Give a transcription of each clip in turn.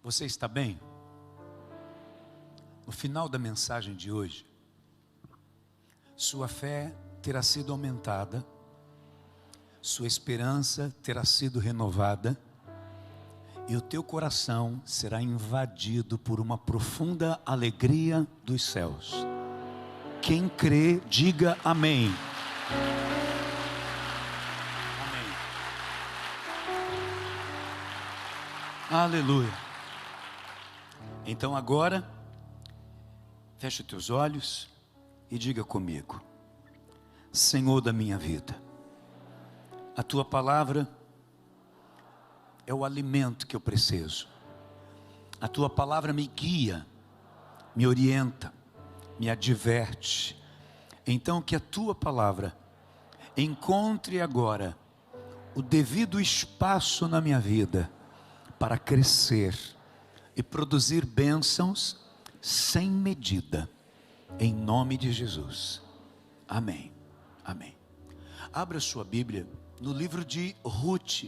Você está bem? No final da mensagem de hoje, sua fé terá sido aumentada, sua esperança terá sido renovada, e o teu coração será invadido por uma profunda alegria dos céus. Quem crê, diga amém. Amém. Aleluia. Então agora, feche teus olhos e diga comigo: Senhor da minha vida, a tua palavra é o alimento que eu preciso. A tua palavra me guia, me orienta, me adverte. Então que a tua palavra encontre agora o devido espaço na minha vida para crescer e produzir bênçãos sem medida, em nome de Jesus, amém, amém. Abra sua Bíblia no livro de Ruth.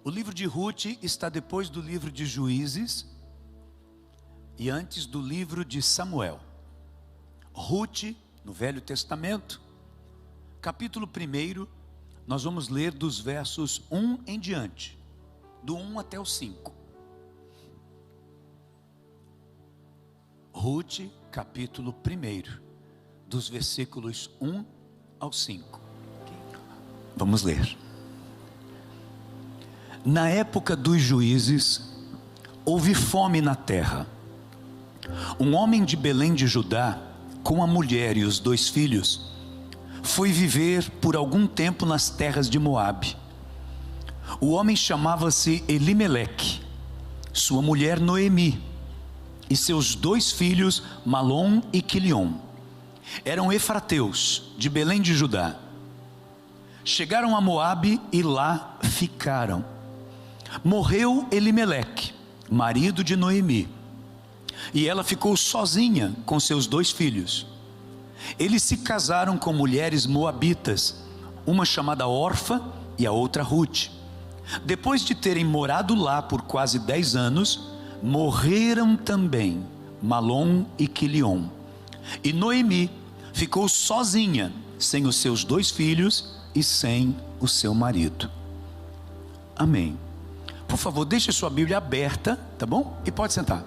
O livro de Ruth está depois do livro de Juízes e antes do livro de Samuel. Ruth, no Velho Testamento, capítulo 1, nós vamos ler dos versos 1 em diante, do 1 até o 5. Ruth, capítulo 1, dos versículos 1 ao 5. Vamos ler. Na época dos juízes, houve fome na terra. Um homem de Belém de Judá, com a mulher e os 2 filhos, foi viver por algum tempo nas terras de Moabe. O homem chamava-se Elimeleque, sua mulher Noemi, e seus 2 filhos Malom e Quilion. Eram efrateus, de Belém de Judá. Chegaram a Moabe e lá ficaram. Morreu Elimeleque, marido de Noemi, e ela ficou sozinha com seus 2 filhos. Eles se casaram com mulheres moabitas, uma chamada Orfa e a outra Ruth. Depois de terem morado lá por quase 10 anos, morreram também Malom e Quilion. E Noemi ficou sozinha, sem os seus 2 filhos e sem o seu marido. Amém. Por favor, deixe sua Bíblia aberta, tá bom? E pode sentar.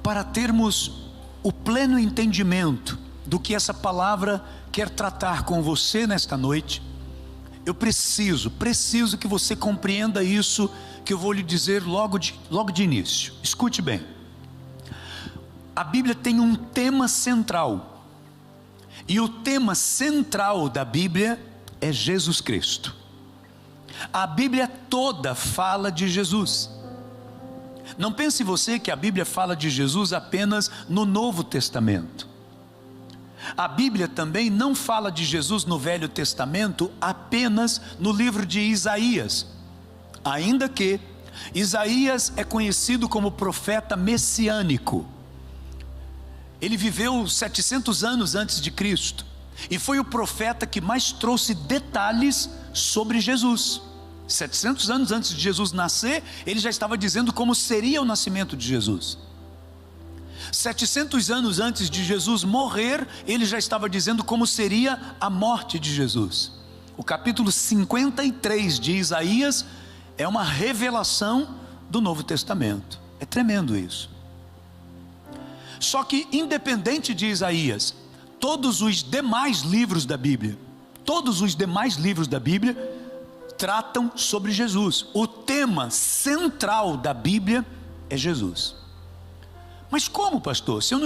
Para termos o pleno entendimento do que essa palavra quer tratar com você nesta noite, eu preciso que você compreenda isso que eu vou lhe dizer logo de início. Escute bem. A Bíblia tem um tema central, e o tema central da Bíblia é Jesus Cristo. A Bíblia toda fala de Jesus. Não pense você que a Bíblia fala de Jesus apenas no Novo Testamento. A Bíblia também não fala de Jesus no Velho Testamento apenas no livro de Isaías, ainda que Isaías é conhecido como profeta messiânico. Ele viveu 700 anos antes de Cristo e foi o profeta que mais trouxe detalhes sobre Jesus. 700 anos antes de Jesus nascer, ele já estava dizendo como seria o nascimento de Jesus. 700 anos antes de Jesus morrer, ele já estava dizendo como seria a morte de Jesus. O capítulo 53 de Isaías é uma revelação do Novo Testamento. É tremendo isso. Só que, independente de Isaías, todos os demais livros da Bíblia tratam sobre Jesus. O tema central da Bíblia é Jesus. Mas como, pastor? Se eu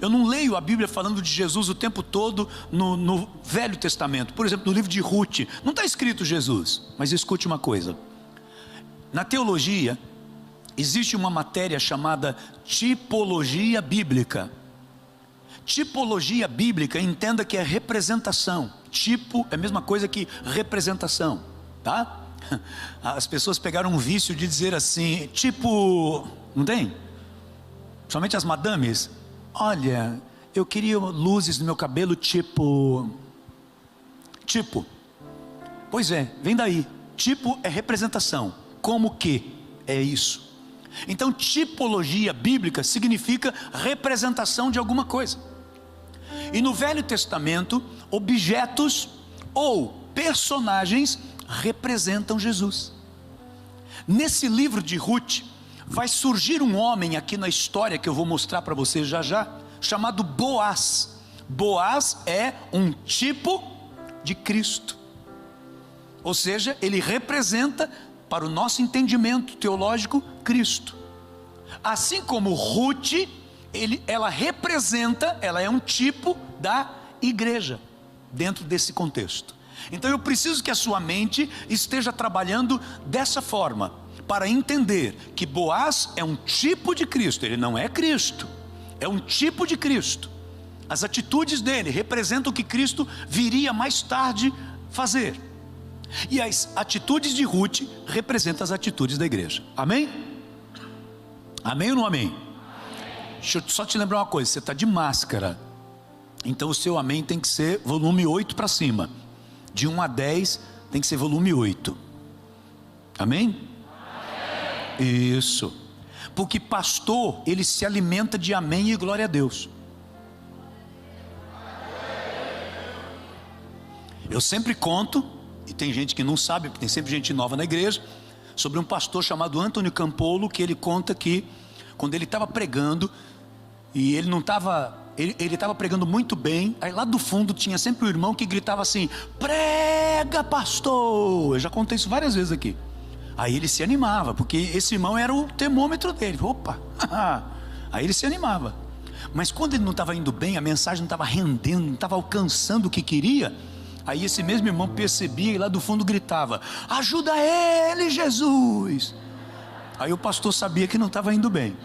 não leio a Bíblia falando de Jesus o tempo todo no Velho Testamento. Por exemplo, no livro de Ruth, não está escrito Jesus. Mas escute uma coisa. Na teologia, existe uma matéria chamada tipologia bíblica. Tipologia bíblica, entenda que é representação. Tipo é a mesma coisa que representação, tá? As pessoas pegaram um vício de dizer assim, tipo, não tem? Somente as madames. Olha, eu queria luzes no meu cabelo tipo. Pois é, vem daí. Tipo é representação. como que é isso. Então, tipologia bíblica significa representação de alguma coisa. E no Velho Testamento, objetos ou personagens representam Jesus. Nesse livro de Ruth, vai surgir um homem aqui na história, que eu vou mostrar para vocês já já, chamado Boaz. Boaz é um tipo de Cristo. Ou seja, ele representa, para o nosso entendimento teológico, Cristo. Assim como Ruth, ela representa, ela é um tipo da igreja, dentro desse contexto. Então eu preciso que a sua mente esteja trabalhando dessa forma, para entender que Boaz é um tipo de Cristo. Ele não é Cristo, é um tipo de Cristo. As atitudes dele representam o que Cristo viria mais tarde fazer. E as atitudes de Ruth representam as atitudes da igreja. Amém? Amém ou não amém? Deixa eu só te lembrar uma coisa, você está de máscara, então o seu amém tem que ser volume 8 para cima. De 1 a 10 tem que ser volume 8. Amém? Isso. Porque pastor, ele se alimenta de amém e glória a Deus. Eu sempre conto, e tem gente que não sabe, porque tem sempre gente nova na igreja, sobre um pastor chamado Antônio Campolo, que ele conta que quando ele estava pregando, e ele não estava, ele estava pregando muito bem, aí lá do fundo tinha sempre um irmão que gritava assim: prega, pastor. Eu já contei isso várias vezes aqui. Aí ele se animava, porque esse irmão era o termômetro dele. Opa, aí ele se animava. Mas quando ele não estava indo bem, a mensagem não estava rendendo, não estava alcançando o que queria, aí esse mesmo irmão percebia e lá do fundo gritava: ajuda ele, Jesus. Aí o pastor sabia que não estava indo bem.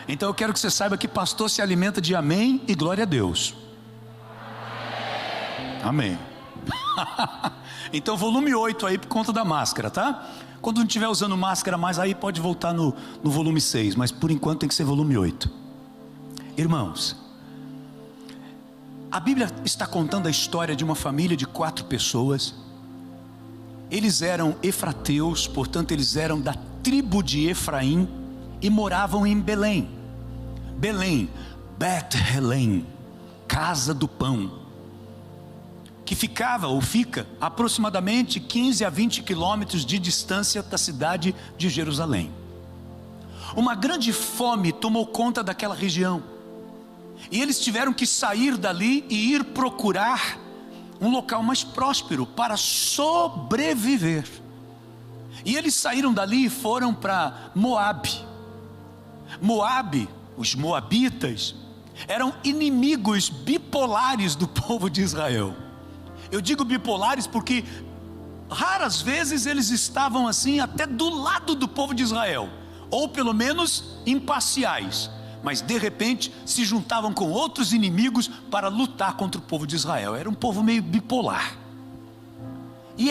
Então eu quero que você saiba que pastor se alimenta de amém e glória a Deus. Amém. Então volume 8 aí por conta da máscara, tá? Quando não estiver usando máscara mais, aí pode voltar no volume 6, mas por enquanto tem que ser volume 8. Irmãos, a Bíblia está contando a história de uma família de 4 pessoas. Eles eram efrateus, portanto eles eram da tribo de Efraim e moravam em Belém. Belém, Beth-Helém, casa do pão, que ficava ou fica aproximadamente 15 a 20 quilômetros de distância da cidade de Jerusalém. Uma grande fome tomou conta daquela região, e eles tiveram que sair dali e ir procurar um local mais próspero para sobreviver. E eles saíram dali e foram para Moabe. Moabe, os moabitas, eram inimigos bipolares do povo de Israel. Eu digo bipolares porque raras vezes eles estavam assim até do lado do povo de Israel, ou pelo menos imparciais, mas de repente se juntavam com outros inimigos para lutar contra o povo de Israel. Era um povo meio bipolar. E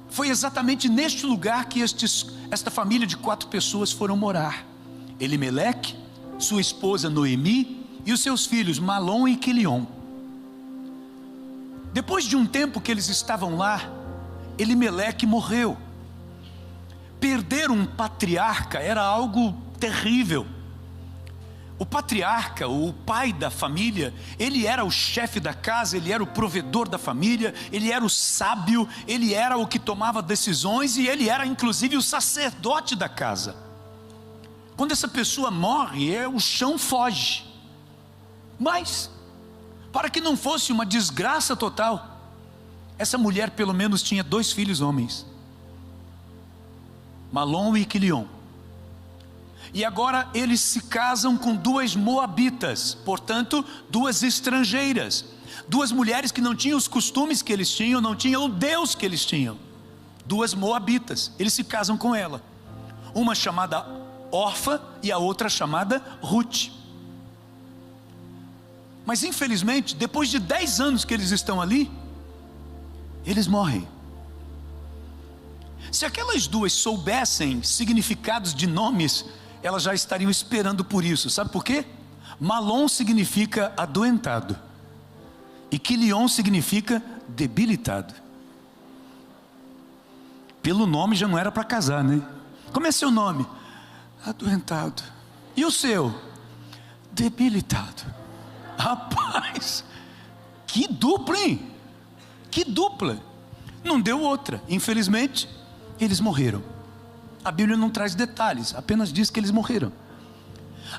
foi exatamente neste lugar que esta família de 4 pessoas foram morar. Elimeleque, sua esposa Noemi e os seus filhos Malom e Quilion. Depois de um tempo que eles estavam lá, Elimeleque morreu. Perder um patriarca era algo terrível. O patriarca, o pai da família, ele era o chefe da casa, ele era o provedor da família, ele era o sábio, ele era o que tomava decisões e ele era inclusive o sacerdote da casa. Quando essa pessoa morre, o chão foge. Mas, para que não fosse uma desgraça total, essa mulher pelo menos tinha 2 filhos homens, Malom e Quilion. E agora eles se casam com 2 moabitas, portanto 2 estrangeiras, 2 mulheres que não tinham os costumes que eles tinham, não tinham o Deus que eles tinham. 2 moabitas, eles se casam com ela, uma chamada Orfa e a outra chamada Ruth. Mas infelizmente, depois de 10 anos que eles estão ali, eles morrem. Se aquelas 2 soubessem significados de nomes, elas já estariam esperando por isso. Sabe por quê? Malom significa adoentado, e Quilion significa debilitado. Pelo nome já não era para casar, né? Como é seu nome? Adoentado. E o seu? Debilitado. Rapaz, que dupla, hein? Que dupla. Não deu outra. Infelizmente, eles morreram. A Bíblia não traz detalhes, apenas diz que eles morreram.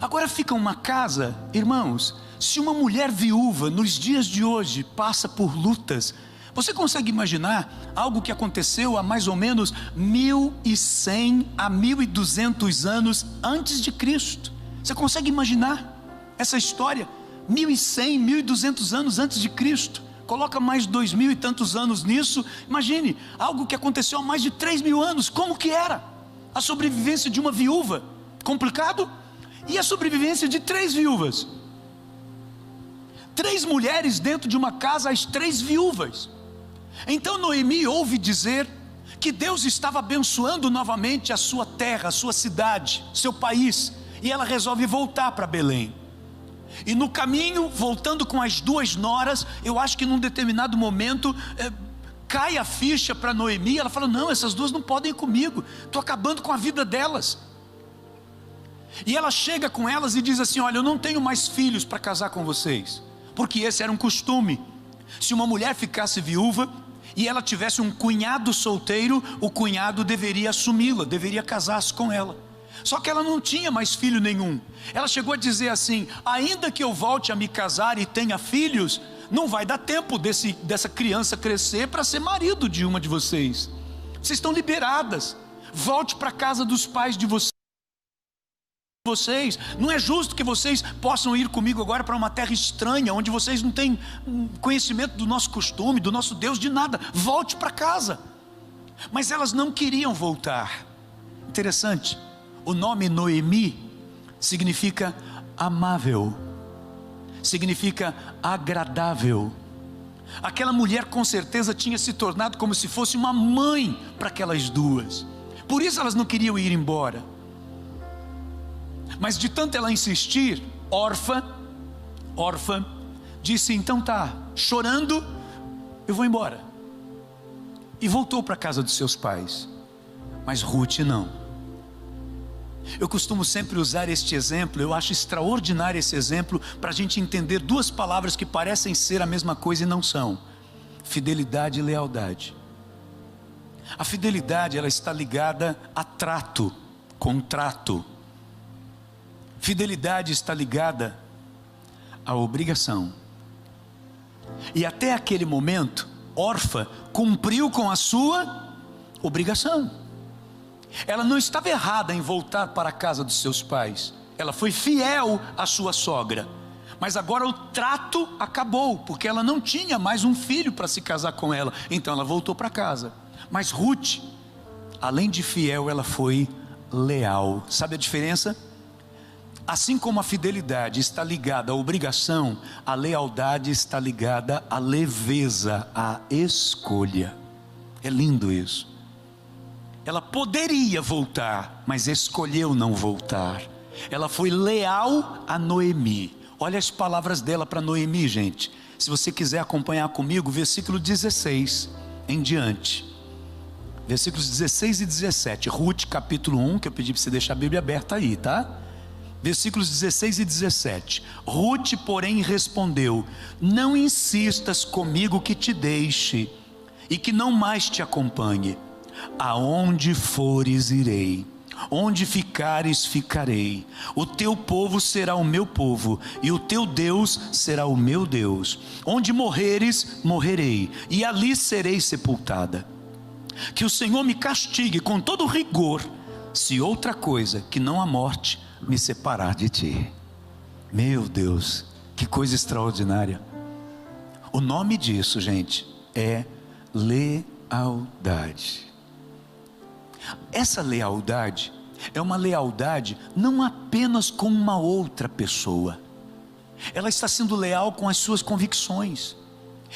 Agora fica uma casa, irmãos, se uma mulher viúva nos dias de hoje passa por lutas, você consegue imaginar algo que aconteceu há mais ou menos 1100 a 1200 anos antes de Cristo? Você consegue imaginar essa história? 1100, 1200 anos antes de Cristo. Coloca mais 2000 e tantos anos nisso. Imagine, algo que aconteceu há mais de 3000 anos. Como que era a sobrevivência de uma viúva? Complicado? E a sobrevivência de 3 viúvas? 3 mulheres dentro de uma casa, as 3 viúvas. Então Noemi ouve dizer que Deus estava abençoando novamente a sua terra, a sua cidade, seu país, e ela resolve voltar para Belém. E no caminho, voltando com as 2 noras, eu acho que num determinado momento cai a ficha para Noemi. Ela fala: não, essas 2 não podem ir comigo, estou acabando com a vida delas. E ela chega com elas e diz assim: olha, eu não tenho mais filhos para casar com vocês, porque esse era um costume. Se uma mulher ficasse viúva e ela tivesse um cunhado solteiro, o cunhado deveria assumi-la, deveria casar-se com ela. Só que ela não tinha mais filho nenhum. Ela chegou a dizer assim: ainda que eu volte a me casar e tenha filhos, não vai dar tempo dessa criança crescer para ser marido de uma de vocês. Vocês estão liberadas, volte para a casa dos pais de vocês. Não é justo que vocês possam ir comigo agora para uma terra estranha, onde vocês não têm conhecimento do nosso costume, do nosso Deus, de nada. Volte para casa. Mas elas não queriam voltar. Interessante, o nome Noemi significa amável, significa agradável. Aquela mulher com certeza tinha se tornado como se fosse uma mãe para aquelas 2. Por isso elas não queriam ir embora. Mas de tanto ela insistir, Orfa disse: então tá, chorando, eu vou embora. E voltou para a casa dos seus pais. Mas Ruth não. Eu costumo sempre usar este exemplo, eu acho extraordinário esse exemplo, para a gente entender 2 palavras que parecem ser a mesma coisa e não são: fidelidade e lealdade. A fidelidade, ela está ligada a trato, contrato. Fidelidade está ligada à obrigação. E até aquele momento, Orfa cumpriu com a sua obrigação. Ela não estava errada em voltar para a casa dos seus pais. Ela foi fiel à sua sogra. Mas agora o trato acabou, porque ela não tinha mais um filho para se casar com ela. Então ela voltou para casa. Mas Ruth, além de fiel, ela foi leal. Sabe a diferença? Assim como a fidelidade está ligada à obrigação, a lealdade está ligada à leveza, à escolha. É lindo isso. Ela poderia voltar, mas escolheu não voltar. Ela foi leal a Noemi. Olha as palavras dela para Noemi, gente. Se você quiser acompanhar comigo, versículo 16 em diante. Versículos 16 e 17. Ruth capítulo 1, que eu pedi para você deixar a Bíblia aberta aí, tá? Versículos 16 e 17. Ruth, porém, respondeu: não insistas comigo que te deixe e que não mais te acompanhe. Aonde fores irei, onde ficares ficarei. O teu povo será o meu povo, e o teu Deus será o meu Deus. Onde morreres, morrerei, e ali serei sepultada. Que o Senhor me castigue com todo rigor, se outra coisa que não a morte me separar de ti. Meu Deus, que coisa extraordinária. O nome disso, gente, é lealdade. Essa lealdade é uma lealdade não apenas com uma outra pessoa. Ela está sendo leal com as suas convicções.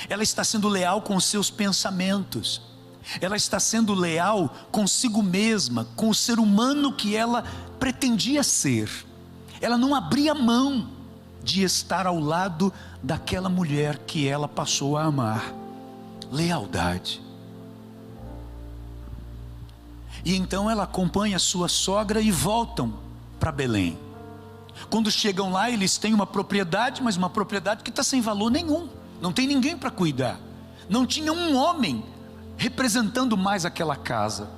Ela está sendo leal com os seus pensamentos. Ela está sendo leal consigo mesma, com o ser humano que ela pretendia ser. Ela não abria mão de estar ao lado daquela mulher que ela passou a amar. Lealdade. E então ela acompanha a sua sogra e voltam para Belém. Quando chegam lá, eles têm uma propriedade, mas uma propriedade que está sem valor nenhum. Não tem ninguém para cuidar. Não tinha um homem representando mais aquela casa.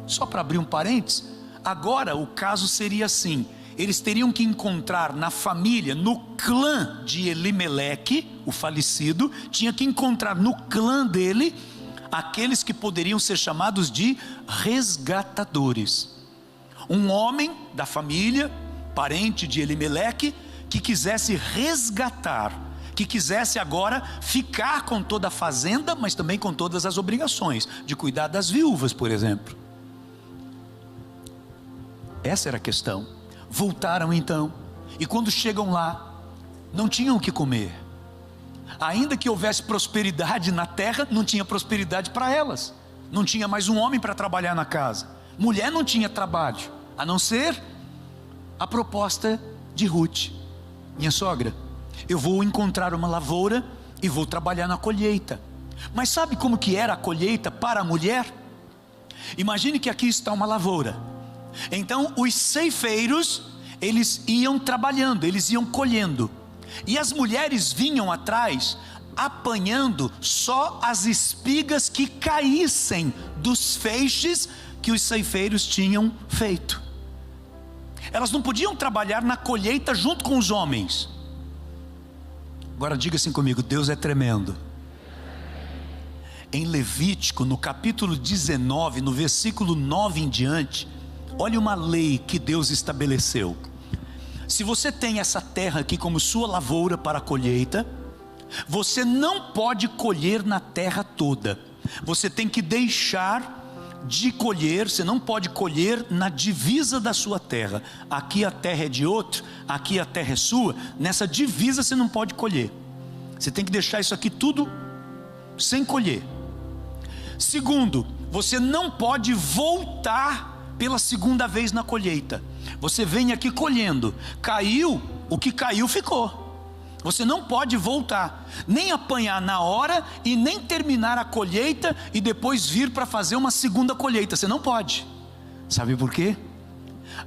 Só para abrir um parênteses, agora o caso seria assim: eles teriam que encontrar na família, no clã de Elimeleque, o falecido, tinha que encontrar no clã dele aqueles que poderiam ser chamados de resgatadores. Um homem da família, parente de Elimeleque, que quisesse resgatar, que quisesse agora ficar com toda a fazenda, mas também com todas as obrigações, de cuidar das viúvas, por exemplo. Essa era a questão. Voltaram então, e quando chegam lá, não tinham o que comer. Ainda que houvesse prosperidade na terra, não tinha prosperidade para elas. Não tinha mais um homem para trabalhar na casa. Mulher não tinha trabalho, a não ser a proposta de Ruth: minha sogra, eu vou encontrar uma lavoura e vou trabalhar na colheita. Mas sabe como que era a colheita para a mulher? Imagine que aqui está uma lavoura. Então os ceifeiros, eles iam trabalhando, eles iam colhendo, e as mulheres vinham atrás, apanhando só as espigas que caíssem dos feixes que os ceifeiros tinham feito. Elas não podiam trabalhar na colheita junto com os homens. Agora diga assim comigo: Deus é tremendo. Em Levítico, no capítulo 19, no versículo 9 em diante, olha uma lei que Deus estabeleceu. Se você tem essa terra aqui como sua lavoura para a colheita, você não pode colher na terra toda. Você tem que deixar de colher. Você não pode colher na divisa da sua terra. Aqui a terra é de outro, aqui a terra é sua. Nessa divisa você não pode colher. Você tem que deixar isso aqui tudo sem colher. Segundo, você não pode voltar pela segunda vez na colheita. Você vem aqui colhendo, caiu, o que caiu ficou. Você não pode voltar, nem apanhar na hora e nem terminar a colheita e depois vir para fazer uma segunda colheita. Você não pode. Sabe por quê?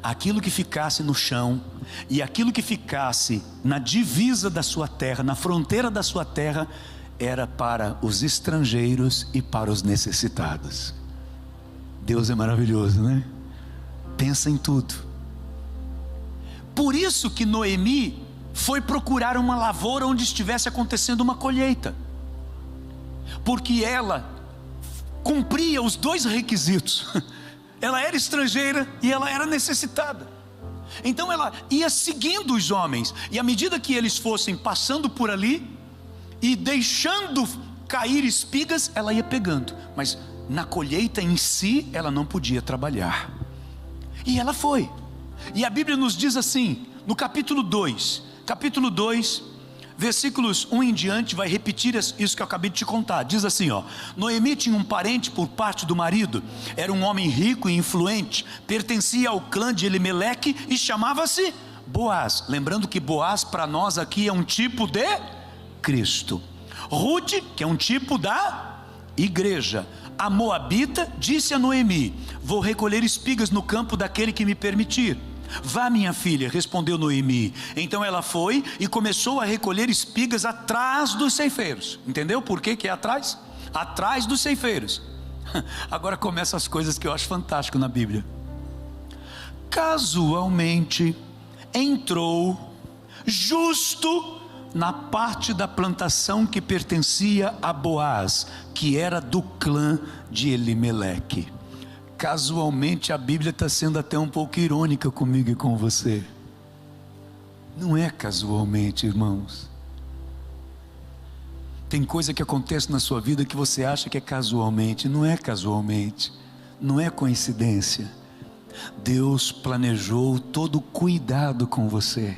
Aquilo que ficasse no chão e aquilo que ficasse na divisa da sua terra, na fronteira da sua terra, era para os estrangeiros e para os necessitados. Deus é maravilhoso, né? Pensa em tudo. Por isso que Noemi foi procurar uma lavoura onde estivesse acontecendo uma colheita, porque ela cumpria os dois requisitos. Ela era estrangeira e ela era necessitada. Então ela ia seguindo os homens, e à medida que eles fossem passando por ali e deixando cair espigas, ela ia pegando, mas na colheita em si ela não podia trabalhar. E ela foi. E a Bíblia nos diz assim, no capítulo 2, versículos 1 em diante, vai repetir isso que eu acabei de te contar. Diz assim, ó: Noemi tinha um parente por parte do marido, era um homem rico e influente, pertencia ao clã de Elimeleque e chamava-se Boaz. Lembrando que Boaz para nós aqui é um tipo de Cristo. Ruth, que é um tipo da igreja. A moabita disse a Noemi: vou recolher espigas no campo daquele que me permitir. Vá, minha filha, respondeu Noemi. Então ela foi e começou a recolher espigas atrás dos ceifeiros. Entendeu por que é atrás? Atrás dos ceifeiros. Agora começam as coisas que eu acho fantástico na Bíblia. Casualmente entrou justo na parte da plantação que pertencia a Boaz, que era do clã de Elimeleque. Casualmente, a Bíblia está sendo até um pouco irônica comigo e com você. Não é casualmente, irmãos. Tem coisa que acontece na sua vida que você acha que é casualmente. Não é casualmente, não é coincidência. Deus planejou todo o cuidado com você.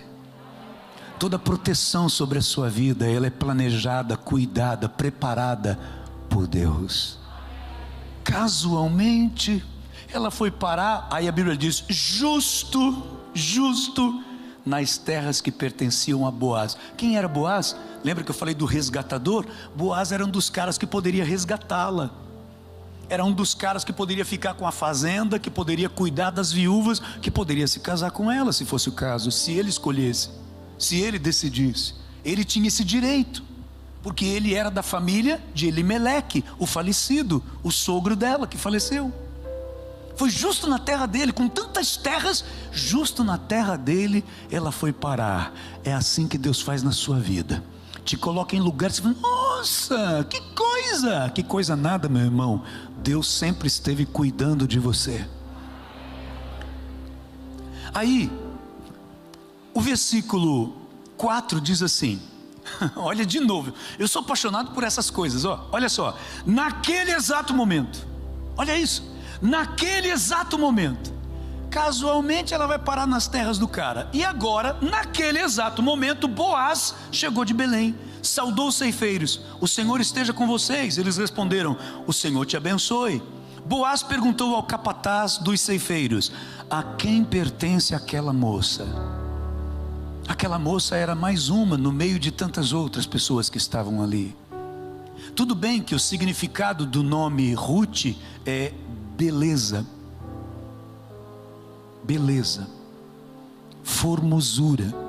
Toda a proteção sobre a sua vida, ela é planejada, cuidada, preparada por Deus. Casualmente, ela foi parar, aí a Bíblia diz, justo nas terras que pertenciam a Boaz. Quem era Boaz? Lembra que eu falei do resgatador? Boaz era um dos caras que poderia resgatá-la. era um dos caras que poderia ficar com a fazenda, que poderia cuidar das viúvas, que poderia se casar com elas, se fosse o caso, se ele escolhesse, se ele decidisse. Ele tinha esse direito, porque ele era da família de Elimeleque, o falecido, o sogro dela que faleceu. Foi justo na terra dele, com tantas terras, justo na terra dele ela foi parar. É assim que Deus faz na sua vida. Te coloca em lugares, você fala, nossa, que coisa nada, meu irmão. Deus sempre esteve cuidando de você. Aí, o versículo 4 diz assim, olha de novo, eu sou apaixonado por essas coisas, ó, olha só, naquele exato momento, olha isso, naquele exato momento, casualmente ela vai parar nas terras do cara, e agora, naquele exato momento, Boaz chegou de Belém, saudou os ceifeiros, o Senhor esteja com vocês. Eles responderam, o Senhor te abençoe. Boaz perguntou ao capataz dos ceifeiros, a quem pertence aquela moça? Aquela moça era mais uma no meio de tantas outras pessoas que estavam ali. Tudo bem que o significado do nome Ruth é beleza, beleza, formosura,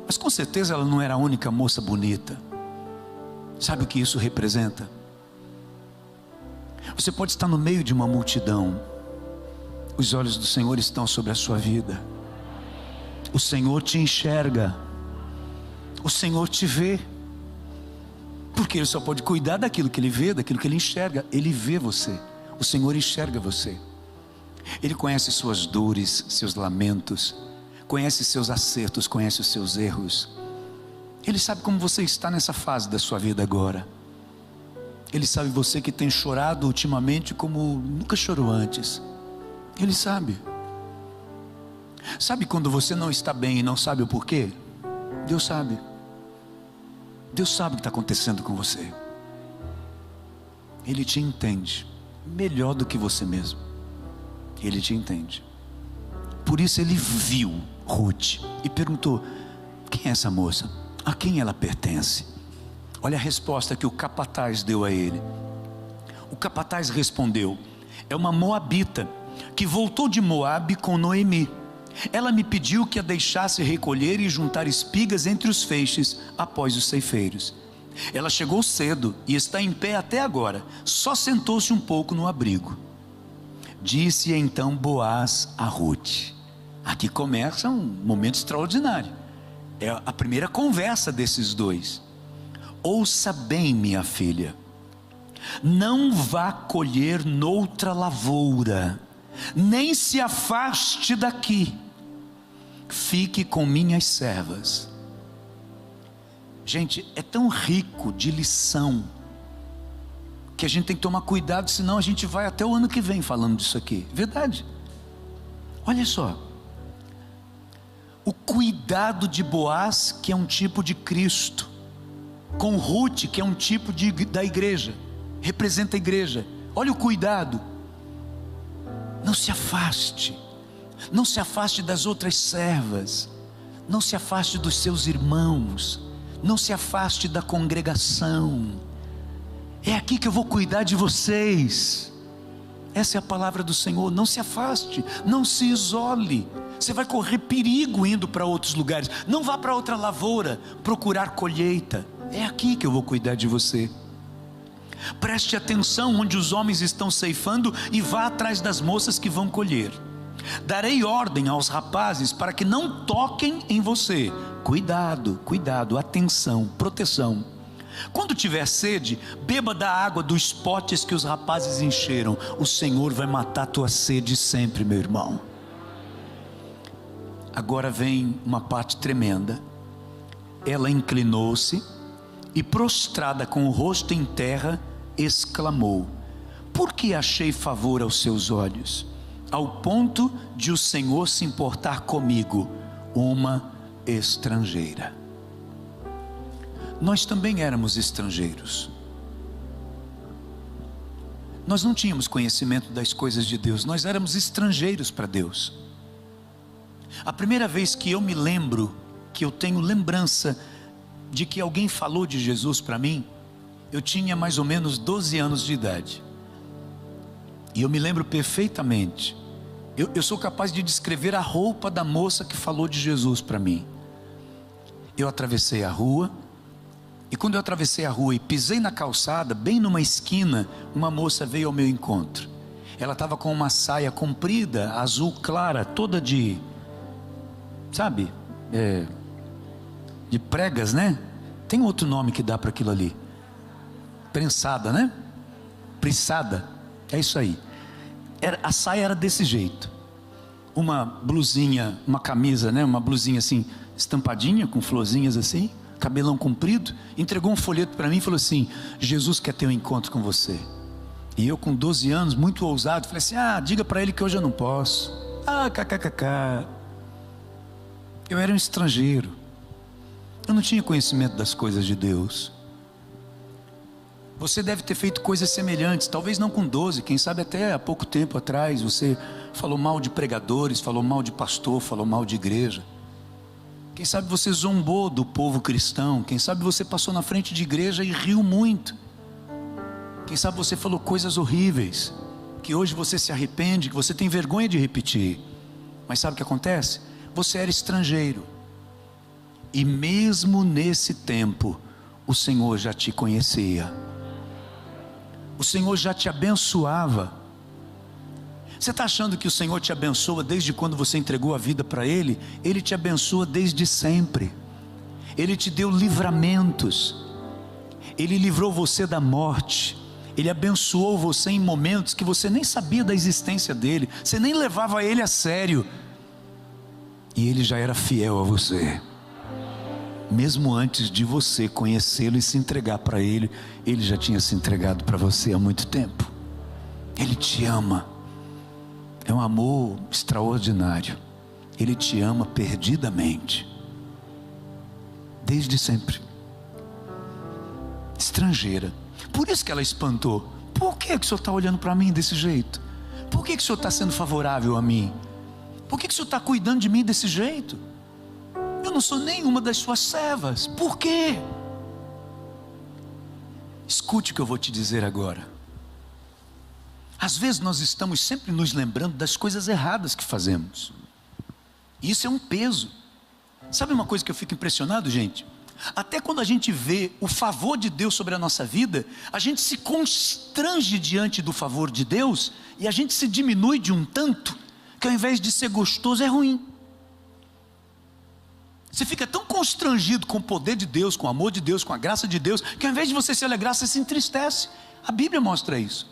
mas com certeza ela não era a única moça bonita. Sabe o que isso representa? Você pode estar no meio de uma multidão, os olhos do Senhor estão sobre a sua vida, o Senhor te enxerga, o Senhor te vê, porque Ele só pode cuidar daquilo que Ele vê, daquilo que Ele enxerga. Ele vê você, o Senhor enxerga você, Ele conhece suas dores, seus lamentos, conhece seus acertos, conhece os seus erros. Ele sabe como você está nessa fase da sua vida agora. Ele sabe você que tem chorado ultimamente como nunca chorou antes. Ele sabe. Sabe quando você não está bem e não sabe o porquê? Deus sabe. Deus sabe o que está acontecendo com você. Ele te entende melhor do que você mesmo. Ele te entende. Por isso ele viu Ruth e perguntou, quem é essa moça? A quem ela pertence? Olha a resposta que o capataz deu a ele. O capataz respondeu, é uma moabita que voltou de Moabe com Noemi. Ela me pediu que a deixasse recolher e juntar espigas entre os feixes após os ceifeiros. Ela chegou cedo e está em pé até agora, só sentou-se um pouco no abrigo. Disse então Boaz a Ruth. Aqui começa um momento extraordinário. É a primeira conversa desses dois. Ouça bem, minha filha, não vá colher noutra lavoura, nem se afaste daqui, fique com minhas servas. Gente, é tão rico de lição, que a gente tem que tomar cuidado, senão a gente vai até o ano que vem falando disso aqui, verdade? Olha só, o cuidado de Boaz, que é um tipo de Cristo, com Ruth, que é um tipo da igreja, representa a igreja. Olha o cuidado. Não se afaste, não se afaste das outras servas, não se afaste dos seus irmãos, não se afaste da congregação. É aqui que eu vou cuidar de vocês. Essa é a palavra do Senhor. Não se afaste, não se isole. Você vai correr perigo indo para outros lugares. Não vá para outra lavoura procurar colheita. É aqui que eu vou cuidar de você. Preste atenção onde os homens estão ceifando e vá atrás das moças que vão colher. Darei ordem aos rapazes para que não toquem em você. Cuidado, cuidado, atenção, proteção. Quando tiver sede, beba da água dos potes que os rapazes encheram. O Senhor vai matar a tua sede sempre, meu irmão. Agora vem uma parte tremenda. Ela inclinou-se e, prostrada com o rosto em terra, exclamou: por que achei favor aos seus olhos, ao ponto de o Senhor se importar comigo, uma estrangeira? Nós também éramos estrangeiros. Nós não tínhamos conhecimento das coisas de Deus. Nós éramos estrangeiros para Deus. A primeira vez que eu me lembro, que eu tenho lembrança de que alguém falou de Jesus para mim, eu tinha mais ou menos 12 anos de idade. E eu me lembro perfeitamente. Eu sou capaz de descrever a roupa da moça que falou de Jesus para mim. Eu atravessei a rua, e quando eu atravessei a rua e pisei na calçada, bem numa esquina, uma moça veio ao meu encontro. Ela estava com uma saia comprida, azul clara, toda de, sabe, de pregas, né? Tem outro nome que dá para aquilo ali. Prensada, né? Prissada, é isso aí. A saia era desse jeito. Uma blusinha, uma camisa, né? Uma blusinha assim, estampadinha, com florzinhas assim, cabelão comprido. Entregou um folheto para mim e falou assim: Jesus quer ter um encontro com você. E eu com 12 anos, muito ousado, falei assim: diga para ele que hoje eu não posso. Kkkk. Eu era um estrangeiro. Eu não tinha conhecimento das coisas de Deus. Você deve ter feito coisas semelhantes, talvez não com 12, quem sabe até há pouco tempo atrás. Você falou mal de pregadores, falou mal de pastor, falou mal de igreja. Quem sabe você zombou do povo cristão. Quem sabe você passou na frente de igreja e riu muito. Quem sabe você falou coisas horríveis, que hoje você se arrepende, que você tem vergonha de repetir. Mas sabe o que acontece? Você era estrangeiro. E mesmo nesse tempo, o Senhor já te conhecia. O Senhor já te abençoava. Você está achando que o Senhor te abençoa desde quando você entregou a vida para Ele? Ele te abençoa desde sempre. Ele te deu livramentos. Ele livrou você da morte. Ele abençoou você em momentos que você nem sabia da existência dele. Você nem levava Ele a sério. E Ele já era fiel a você. Mesmo antes de você conhecê-lo e se entregar para Ele, Ele já tinha se entregado para você há muito tempo. Ele te ama. É um amor extraordinário. Ele te ama perdidamente. Desde sempre. Estrangeira. Por isso que ela espantou. Por que o Senhor está olhando para mim desse jeito? Por que o Senhor está sendo favorável a mim? Por que o Senhor está cuidando de mim desse jeito? Eu não sou nenhuma das suas servas. Por quê? Escute o que eu vou te dizer agora. Às vezes nós estamos sempre nos lembrando das coisas erradas que fazemos. Isso é um peso. Sabe uma coisa que eu fico impressionado, gente? Até quando a gente vê o favor de Deus sobre a nossa vida, a gente se constrange diante do favor de Deus, e a gente se diminui de um tanto, que ao invés de ser gostoso é ruim. Você fica tão constrangido com o poder de Deus, com o amor de Deus, com a graça de Deus, que ao invés de você se alegrar, você se entristece. A Bíblia mostra isso.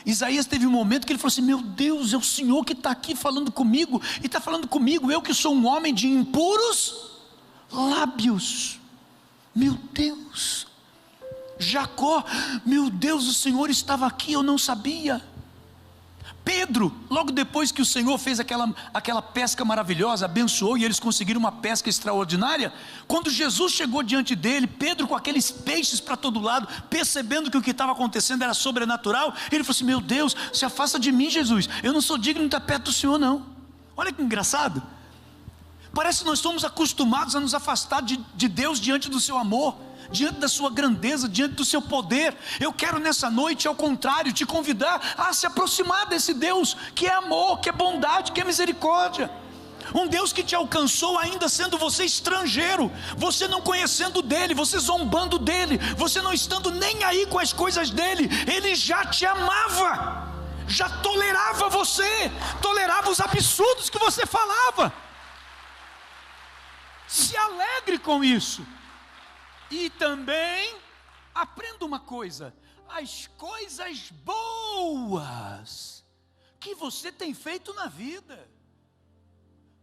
Isaías teve um momento que ele falou assim: meu Deus, é o Senhor que está aqui falando comigo, e está falando comigo, eu que sou um homem de impuros lábios. Meu Deus. Jacó, meu Deus, o Senhor estava aqui, eu não sabia. Pedro, logo depois que o Senhor fez aquela pesca maravilhosa, abençoou e eles conseguiram uma pesca extraordinária, quando Jesus chegou diante dele, Pedro com aqueles peixes para todo lado, percebendo que o que estava acontecendo era sobrenatural, ele falou assim: meu Deus, se afasta de mim, Jesus, eu não sou digno de estar perto do Senhor não. Olha que engraçado. Parece que nós somos acostumados a nos afastar de Deus diante do seu amor, diante da sua grandeza, diante do seu poder. Eu quero nessa noite, ao contrário, te convidar a se aproximar desse Deus que é amor, que é bondade, que é misericórdia. Um Deus que te alcançou ainda sendo você estrangeiro, você não conhecendo dele, você zombando dele, você não estando nem aí com as coisas dele. Ele já te amava, já tolerava você, tolerava os absurdos que você falava. Se alegre com isso. E também aprenda uma coisa: as coisas boas que você tem feito na vida.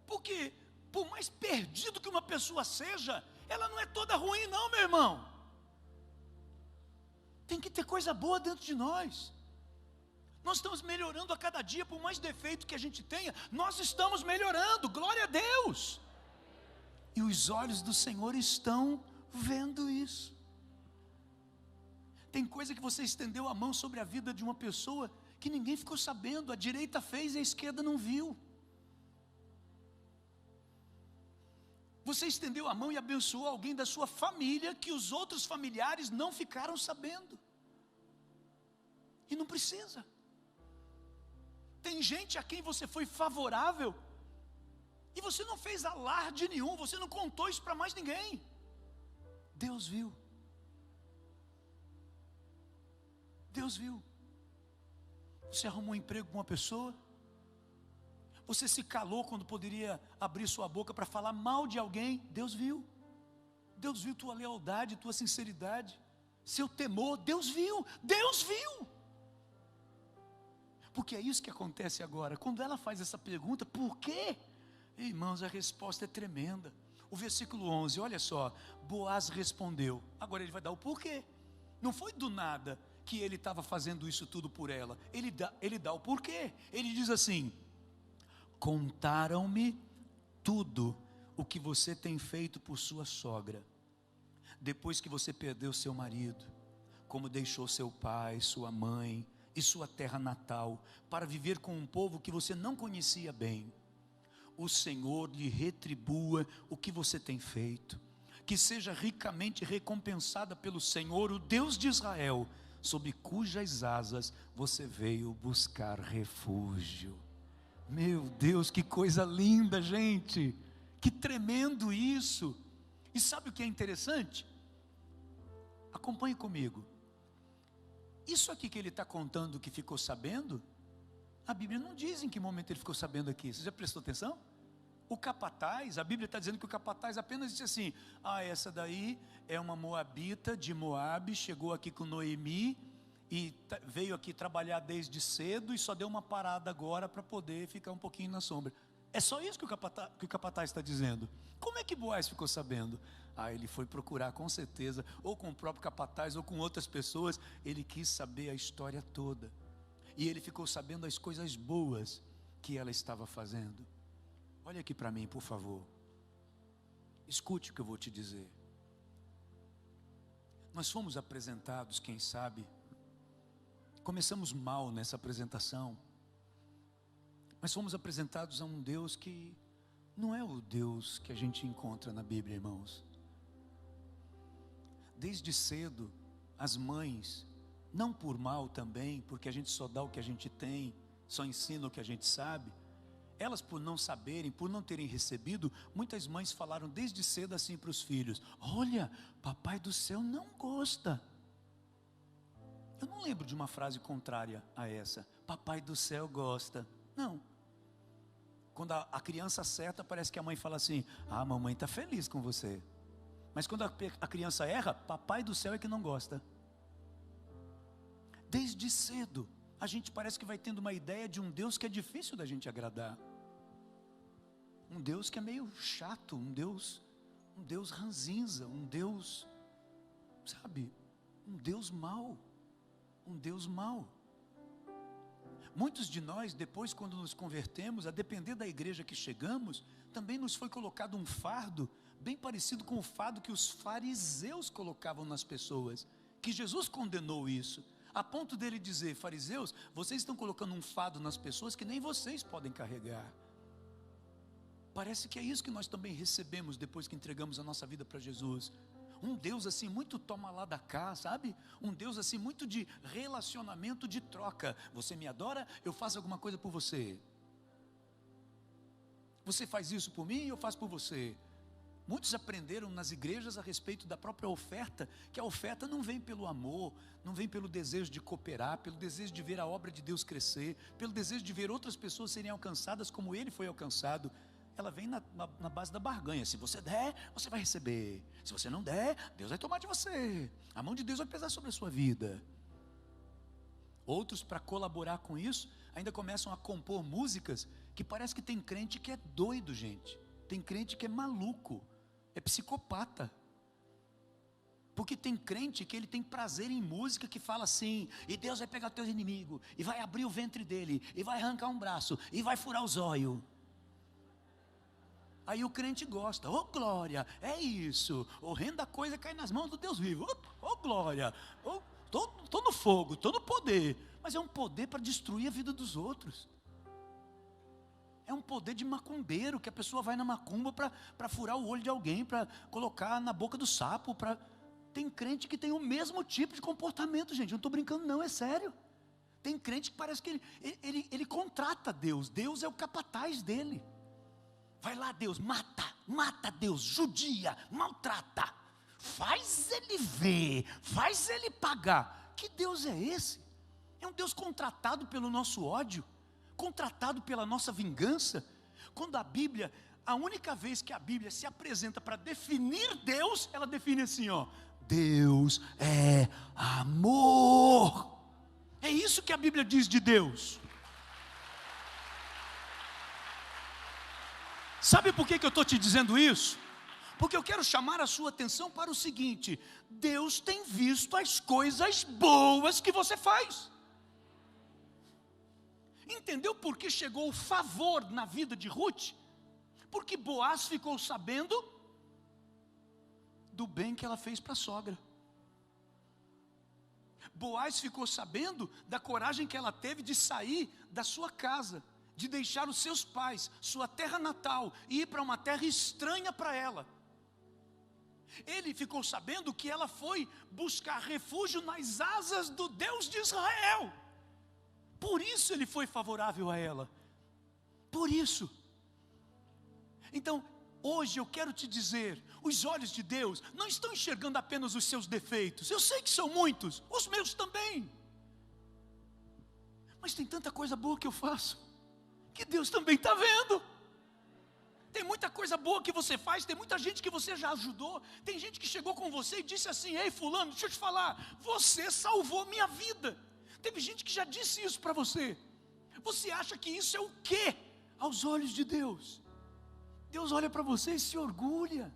Porque por mais perdido que uma pessoa seja, ela não é toda ruim não, meu irmão. Tem que ter coisa boa dentro de nós. Nós estamos melhorando a cada dia, por mais defeito que a gente tenha, nós estamos melhorando, glória a Deus. E os olhos do Senhor estão vendo isso. Tem coisa que você estendeu a mão sobre a vida de uma pessoa que ninguém ficou sabendo, a direita fez e a esquerda não viu. Você estendeu a mão e abençoou alguém da sua família que os outros familiares não ficaram sabendo. E não precisa. Tem gente a quem você foi favorável e você não fez alarde nenhum, você não contou isso para mais ninguém. Deus viu. Deus viu. Você arrumou um emprego com uma pessoa, você se calou quando poderia abrir sua boca para falar mal de alguém. Deus viu. Deus viu tua lealdade, tua sinceridade, seu temor. Deus viu. Deus viu. Porque é isso que acontece agora. Quando ela faz essa pergunta, por quê? Irmãos, a resposta é tremenda. O versículo 11, olha só. Boaz respondeu. Agora ele vai dar o porquê. Não foi do nada que ele estava fazendo isso tudo por ela. Ele dá o porquê. Ele diz assim: contaram-me tudo o que você tem feito por sua sogra, depois que você perdeu seu marido, como deixou seu pai, sua mãe e sua terra natal, para viver com um povo que você não conhecia bem. O Senhor lhe retribua o que você tem feito, que seja ricamente recompensada pelo Senhor, o Deus de Israel, sob cujas asas você veio buscar refúgio. Meu Deus, que coisa linda, gente, que tremendo isso. E sabe o que é interessante? Acompanhe comigo. Isso aqui que ele está contando que ficou sabendo, a Bíblia não diz em que momento ele ficou sabendo aqui. Você já prestou atenção? O capataz, a Bíblia está dizendo que o capataz apenas disse assim: essa daí é uma moabita de Moabe, chegou aqui com Noemi e veio aqui trabalhar desde cedo e só deu uma parada agora para poder ficar um pouquinho na sombra. É só isso que o capataz está dizendo. Como é que Boaz ficou sabendo? Ele foi procurar com certeza, ou com o próprio capataz, ou com outras pessoas. Ele quis saber a história toda, e ele ficou sabendo as coisas boas que ela estava fazendo. Olha aqui para mim, por favor. Escute o que eu vou te dizer. Nós fomos apresentados, quem sabe, começamos mal nessa apresentação, mas fomos apresentados a um Deus que não é o Deus que a gente encontra na Bíblia, irmãos. Desde cedo, as mães, não por mal também, porque a gente só dá o que a gente tem, só ensina o que a gente sabe, elas, por não saberem, por não terem recebido, muitas mães falaram desde cedo assim para os filhos: olha, papai do céu não gosta. Eu não lembro de uma frase contrária a essa: papai do céu gosta. Não. Quando a criança acerta, parece que a mãe fala assim: a mamãe está feliz com você. Mas quando a criança erra, papai do céu é que não gosta. Desde cedo, a gente parece que vai tendo uma ideia de um Deus que é difícil da gente agradar. Um Deus que é meio chato, um Deus ranzinza, um Deus, sabe, um Deus mau, um Deus mau. Muitos de nós, depois quando nos convertemos, a depender da igreja que chegamos, também nos foi colocado um fardo, bem parecido com o fardo que os fariseus colocavam nas pessoas, que Jesus condenou isso, a ponto dele dizer: fariseus, vocês estão colocando um fardo nas pessoas que nem vocês podem carregar. Parece que é isso que nós também recebemos depois que entregamos a nossa vida para Jesus. Um Deus assim muito toma lá da cá, sabe? Um Deus assim muito de relacionamento, de troca. Você me adora, eu faço alguma coisa por você. Você faz isso por mim, eu faço por você. Muitos aprenderam nas igrejas a respeito da própria oferta, que a oferta não vem pelo amor, não vem pelo desejo de cooperar, pelo desejo de ver a obra de Deus crescer, pelo desejo de ver outras pessoas serem alcançadas como Ele foi alcançado. Ela vem na base da barganha. Se você der, você vai receber. Se você não der, Deus vai tomar de você. A mão de Deus vai pesar sobre a sua vida. Outros, para colaborar com isso, ainda começam a compor músicas que parece que tem crente que é doido, gente. Tem crente que é maluco, é psicopata. Porque tem crente que ele tem prazer em música que fala assim: e Deus vai pegar o teu inimigo, e vai abrir o ventre dele, e vai arrancar um braço, e vai furar os olhos. Aí o crente gosta: oh glória, é isso, horrenda coisa cai nas mãos do Deus vivo, oh glória, estou no fogo, estou no poder. Mas é um poder para destruir a vida dos outros. É um poder de macumbeiro, que a pessoa vai na macumba para furar o olho de alguém, para colocar na boca do sapo. Tem crente que tem o mesmo tipo de comportamento, gente, eu não estou brincando não, é sério. Tem crente que parece que ele contrata Deus. Deus é o capataz dele. Vai lá, Deus, mata Deus, judia, maltrata. Faz ele ver, faz ele pagar. Que Deus é esse? É um Deus contratado pelo nosso ódio, contratado pela nossa vingança. Quando a única vez que a Bíblia se apresenta para definir Deus, ela define assim, ó: Deus é amor. É isso que a Bíblia diz de Deus. Sabe por que eu estou te dizendo isso? Porque eu quero chamar a sua atenção para o seguinte: Deus tem visto as coisas boas que você faz. Entendeu por que chegou o favor na vida de Ruth? Porque Boaz ficou sabendo do bem que ela fez para a sogra. Boaz ficou sabendo da coragem que ela teve de sair da sua casa, de deixar os seus pais, sua terra natal, e ir para uma terra estranha para ela. Ele ficou sabendo que ela foi buscar refúgio nas asas do Deus de Israel. Por isso ele foi favorável a ela. Por isso. Então, hoje eu quero te dizer, os olhos de Deus não estão enxergando apenas os seus defeitos. Eu sei que são muitos, os meus também. Mas tem tanta coisa boa que eu faço, que Deus também está vendo. Tem muita coisa boa que você faz, tem muita gente que você já ajudou, tem gente que chegou com você e disse assim: ei fulano, deixa eu te falar, você salvou minha vida. Teve gente que já disse isso para você. Você acha que isso é o quê aos olhos de Deus? Deus olha para você e se orgulha.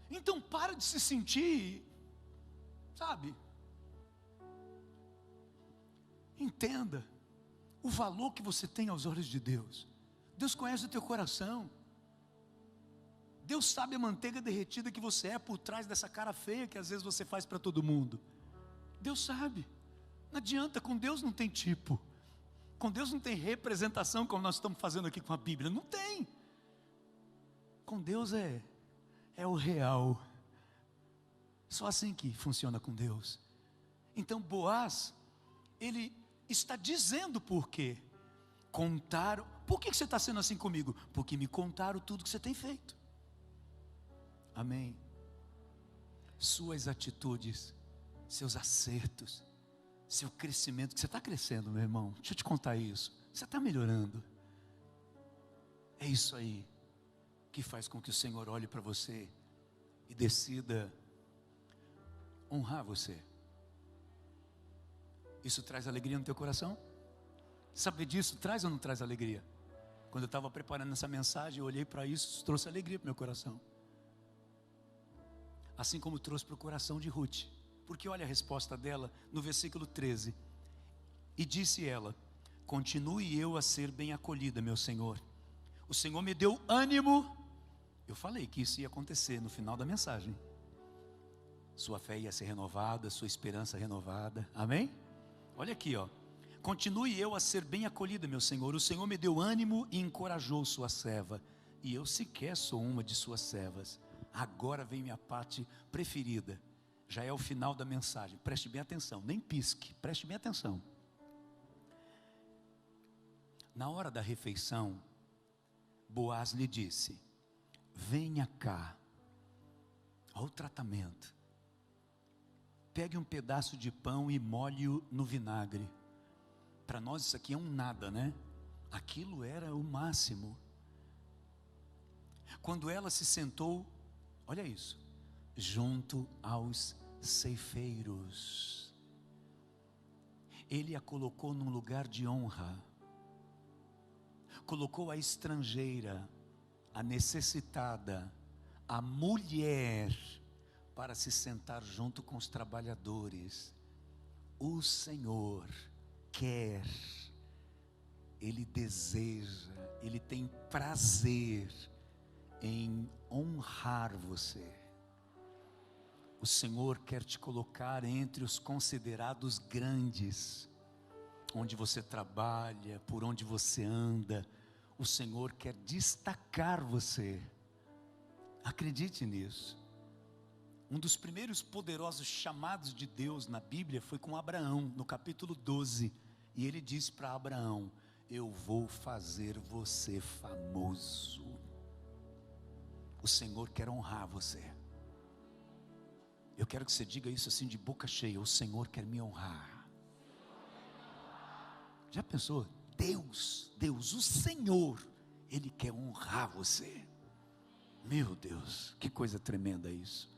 Então para de se sentir, sabe? Entenda o valor que você tem aos olhos de Deus. Deus conhece o teu coração. Deus sabe a manteiga derretida que você é por trás dessa cara feia que às vezes você faz para todo mundo. Deus sabe. Não adianta, com Deus não tem tipo. Com Deus não tem representação como nós estamos fazendo aqui com a Bíblia. Não tem. Com Deus é o real. Só assim que funciona com Deus. Então Boaz, ele está dizendo por quê. Contaram. Por que você está sendo assim comigo? Porque me contaram tudo que você tem feito. Amém. Suas atitudes, seus acertos, seu crescimento, que você está crescendo, meu irmão. Deixa eu te contar isso. Você está melhorando. É isso aí que faz com que o Senhor olhe para você e decida honrar você. Isso traz alegria no teu coração? Saber disso traz ou não traz alegria? Quando eu estava preparando essa mensagem, eu olhei para isso, trouxe alegria para o meu coração. Assim como trouxe para o coração de Ruth. Porque olha a resposta dela no versículo 13. E disse ela: continue eu a ser bem acolhida, meu Senhor. O Senhor me deu ânimo. Eu falei que isso ia acontecer no final da mensagem. Sua fé ia ser renovada, sua esperança renovada. Amém? Olha aqui, ó. Continue eu a ser bem acolhida, meu Senhor. O Senhor me deu ânimo e encorajou sua serva. E eu sequer sou uma de suas servas. Agora vem minha parte preferida. Já é o final da mensagem. Preste bem atenção, nem pisque, preste bem atenção. Na hora da refeição, Boaz lhe disse: venha cá. Olha o tratamento. Pegue um pedaço de pão e molhe-o no vinagre. Para nós isso aqui é um nada, né? Aquilo era o máximo. Quando ela se sentou, olha isso, junto aos ceifeiros, ele a colocou num lugar de honra, colocou a estrangeira, a necessitada, a mulher, para se sentar junto com os trabalhadores. O Senhor quer, Ele deseja, Ele tem prazer em honrar você. O Senhor quer te colocar entre os considerados grandes, onde você trabalha, por onde você anda. O Senhor quer destacar você. Acredite nisso. Um dos primeiros poderosos chamados de Deus na Bíblia foi com Abraão, no capítulo 12. E ele disse para Abraão: eu vou fazer você famoso. O Senhor quer honrar você. Eu quero que você diga isso assim de boca cheia: o Senhor quer me honrar. Já pensou? Deus, o Senhor, Ele quer honrar você. Meu Deus, que coisa tremenda isso.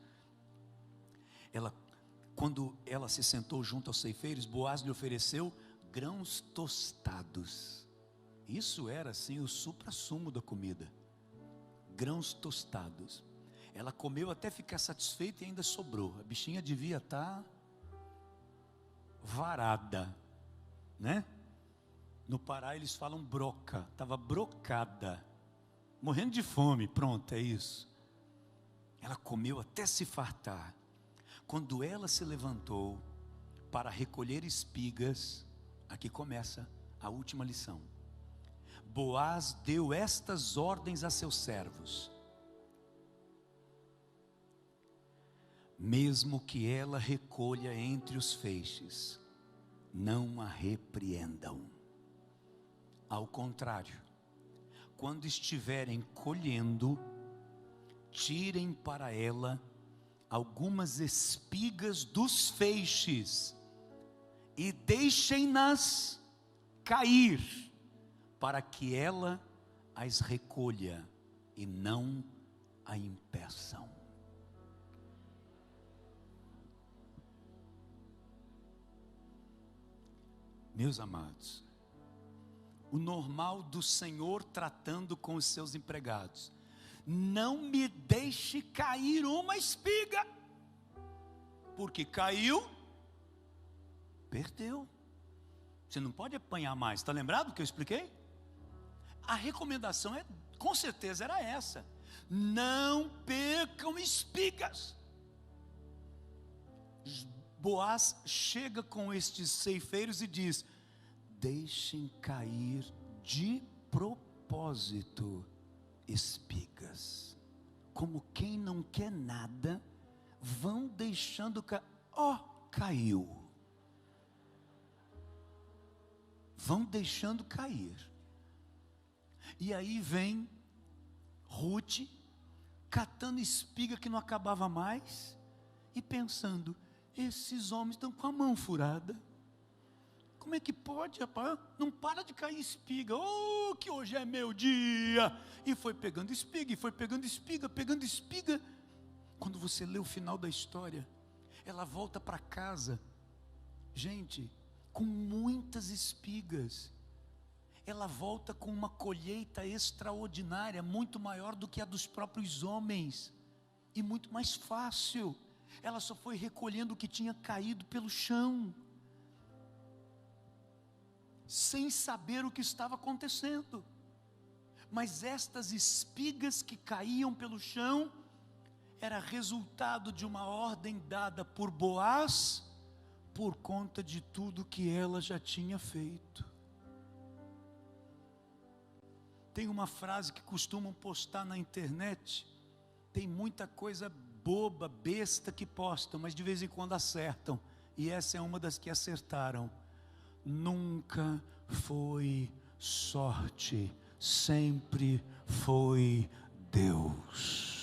Quando ela se sentou junto aos ceifeiros, Boaz lhe ofereceu grãos tostados. Isso era assim o suprassumo da comida. Grãos tostados. Ela comeu até ficar satisfeita e ainda sobrou. A bichinha devia estar varada, né? No Pará eles falam broca. Estava brocada, morrendo de fome. Pronto, é isso. Ela comeu até se fartar. Quando ela se levantou para recolher espigas, aqui começa a última lição. Boaz deu estas ordens a seus servos: mesmo que ela recolha entre os feixes, não a repreendam. Ao contrário, quando estiverem colhendo, tirem para ela algumas espigas dos feixes e deixem-nas cair, para que ela as recolha e não a impeçam. Meus amados, o normal do Senhor tratando com os seus empregados: não me deixe cair uma espiga, porque caiu, perdeu. Você não pode apanhar mais. Está lembrado que eu expliquei? A recomendação com certeza era essa: não percam espigas. Boaz chega com estes ceifeiros e diz: deixem cair de propósito espigas, como quem não quer nada, vão deixando cair. Caiu. Vão deixando cair. E aí vem Ruth, catando espiga que não acabava mais, e pensando: esses homens estão com a mão furada. Como é que pode, rapaz? Não para de cair espiga. Que hoje é meu dia. E foi pegando espiga, e foi pegando espiga, pegando espiga. Quando você lê o final da história, ela volta para casa, gente, com muitas espigas. Ela volta com uma colheita extraordinária, muito maior do que a dos próprios homens, e muito mais fácil. Ela só foi recolhendo o que tinha caído pelo chão, sem saber o que estava acontecendo. Mas estas espigas que caíam pelo chão era resultado de uma ordem dada por Boaz, por conta de tudo que ela já tinha feito. Tem uma frase que costumam postar na internet, tem muita coisa boba, besta que postam, mas de vez em quando acertam, e essa é uma das que acertaram: nunca foi sorte, sempre foi Deus.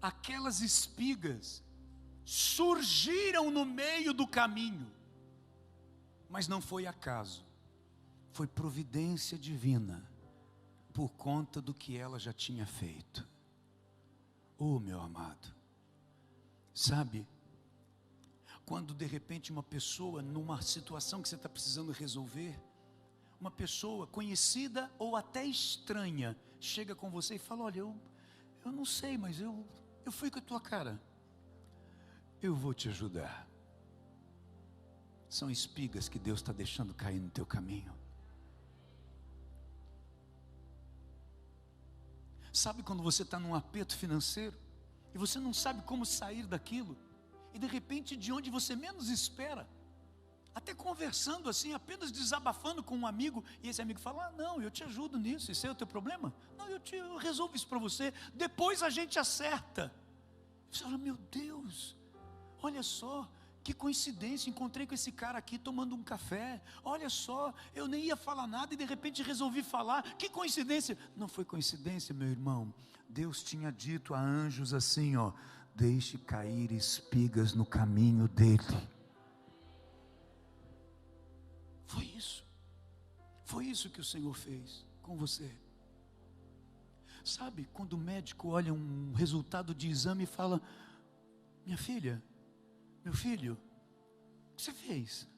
Aquelas espigas surgiram no meio do caminho, mas não foi acaso, foi providência divina, por conta do que ela já tinha feito. Meu amado, sabe, quando de repente uma pessoa, numa situação que você está precisando resolver, uma pessoa conhecida ou até estranha, chega com você e fala: olha, eu não sei, mas eu fui com a tua cara, eu vou te ajudar. São espigas que Deus está deixando cair no teu caminho. Sabe quando você está num aperto financeiro e você não sabe como sair daquilo, e de repente, de onde você menos espera, até conversando assim, apenas desabafando com um amigo, e esse amigo fala: não, eu te ajudo nisso, isso é o teu problema? Não, eu resolvo isso para você, depois a gente acerta. Você fala: meu Deus, olha só, que coincidência, encontrei com esse cara aqui tomando um café, olha só, eu nem ia falar nada e de repente resolvi falar, que coincidência. Não foi coincidência, meu irmão, Deus tinha dito a anjos assim, ó: deixe cair espigas no caminho dele. Foi isso que o Senhor fez com você. Sabe, quando o médico olha um resultado de exame e fala: minha filha, meu filho, o que você fez?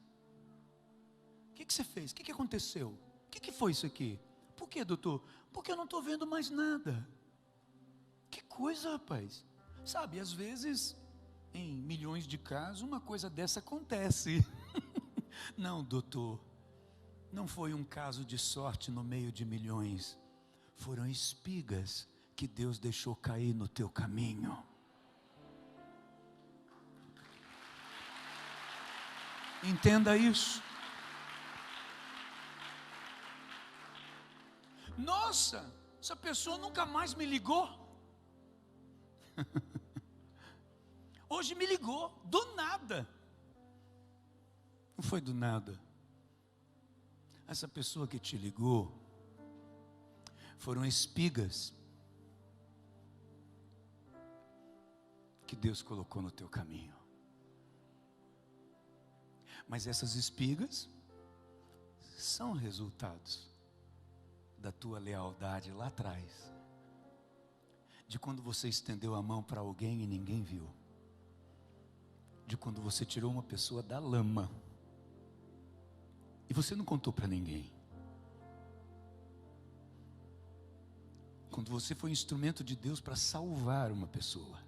O que você fez? O que aconteceu? O que foi isso aqui? Por que, doutor? Porque eu não estou vendo mais nada. Que coisa, rapaz. Sabe, às vezes, em milhões de casos, uma coisa dessa acontece. Não, doutor, não foi um caso de sorte no meio de milhões. Foram espigas que Deus deixou cair no teu caminho. Entenda isso. Nossa, essa pessoa nunca mais me ligou. Hoje me ligou, do nada. Não foi do nada. Essa pessoa que te ligou foram espigas que Deus colocou no teu caminho. Mas essas espigas são resultados da tua lealdade lá atrás, de quando você estendeu a mão para alguém e ninguém viu, de quando você tirou uma pessoa da lama e você não contou para ninguém, quando você foi instrumento de Deus para salvar uma pessoa,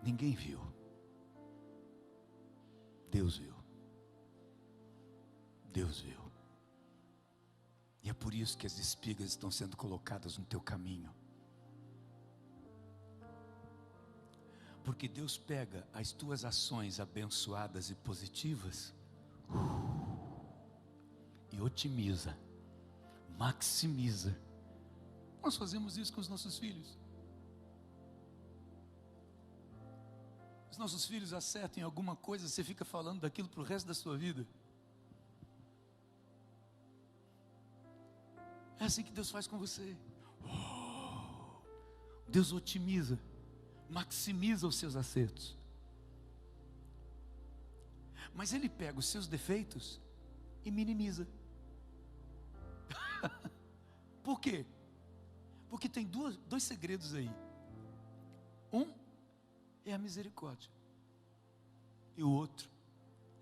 ninguém viu, Deus viu. Deus viu. E é por isso que as espigas estão sendo colocadas no teu caminho. Porque Deus pega as tuas ações abençoadas e positivas e otimiza, maximiza. Nós fazemos isso com os nossos filhos. Os nossos filhos acertam em alguma coisa, você fica falando daquilo para o resto da sua vida. É assim que Deus faz com você. Deus otimiza, maximiza os seus acertos. Mas Ele pega os seus defeitos e minimiza. Por quê? Porque tem dois segredos aí. Um é a misericórdia, e o outro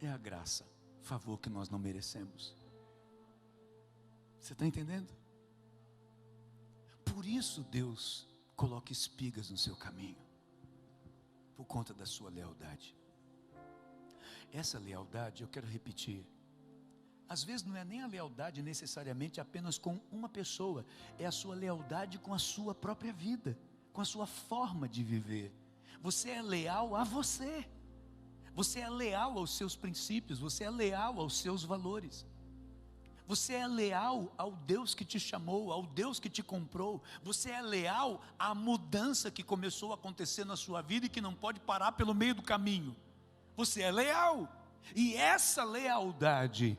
é a graça, favor que nós não merecemos. Você está entendendo? Por isso Deus coloca espigas no seu caminho, por conta da sua lealdade. Essa lealdade, eu quero repetir, às vezes não é nem a lealdade necessariamente apenas com uma pessoa, é a sua lealdade com a sua própria vida, com a sua forma de viver. Você é leal a você, você é leal aos seus princípios, você é leal aos seus valores, você é leal ao Deus que te chamou, ao Deus que te comprou, você é leal à mudança que começou a acontecer na sua vida e que não pode parar pelo meio do caminho. Você é leal, e essa lealdade